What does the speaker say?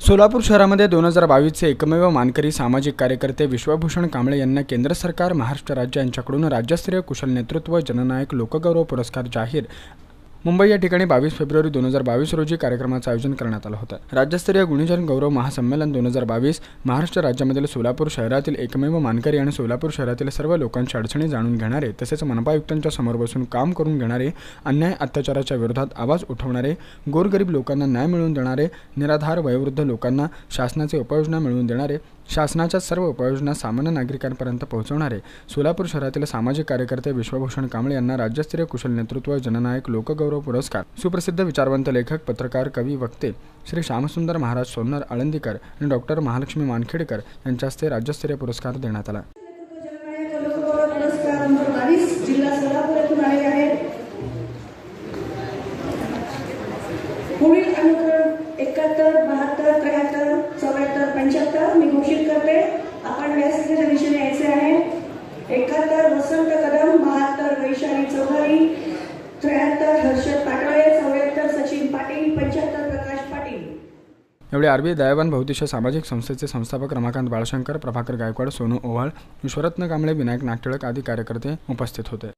सोलापूर शहरामध्ये 2022चे एकमेव मानकरी सामाजिक कार्यकर्ते विश्वभूषण कांबळे यांना केंद्र सरकार, महाराष्ट्र राज्य यांच्याकडून राज्यस्तरीय कुशल नेतृत्व जननायक लोकगौरव पुरस्कार जाहीर मुंबई या ठिकाणी 22 फेब्रुवारी 2022 रोजी कार्यक्रमाचं आयोजन करण्यात आलं होतं। राज्यस्तरीय गुणीजन गौरव महासंमेलन 2022 महाराष्ट्र राज्यामधील सोलापूर शहरातील एकमेव मानकरी आणि सोलापूर शहरातील सर्व लोकांच्या अडचणी जाणून घेणारे, तसेच मनपा आयुक्तांच्या समोर बसून काम करून घेणारे, अन्याय अत्याचाराच्या विरोधात आवाज उठवणारे, गोरगरीब लोकांना न्याय मिळवून देणारे, निराधार वयोवृद्ध लोकांना शासनाची उपाययोजना मिळवून देणारे, शासनाच्या सर्व उपाययोजना सामान्य नागरिकांपर्यंत पोहोचवणारे सोलापूर शहरातील सामाजिक कार्यकर्ते विश्वभूषण कांबळे यांना राज्यस्तरीय कुशल नेतृत्व जननायक लोकगौरव पुरस्कार, सुप्रसिद्ध विचारवंत लेखक, पत्रकार, कवी, वक्ते श्री श्यामसुंदर महाराज सोन्नर आळंदीकर आणि डॉक्टर महालक्ष्मी मानखेडकर यांच्या हस्ते राज्यस्तरीय पुरस्कार देण्यात आला। पुढील अनुक्रम 71, 72, 73, 74, 75 मी घोषित करते। आपण व्यासपीठाच्या दिशेने यायचे आहे। 71 वसंत कदम, 72 वैशाली चौधरी, 73 हर्षद पाटोळे, 74 सचिन पाटील, 75 प्रकाश पाटील। एवढे आरबी दयावान बहुउद्देशीय सामाजिक संस्थेचे संस्थापक रमाकांत बाळशंकर, प्रभाकर गायकवाड, सोनू ओव्हाळ, विश्वरत्न कांबळे, विनायक नागटिळक आदी कार्यकर्ते उपस्थित होते।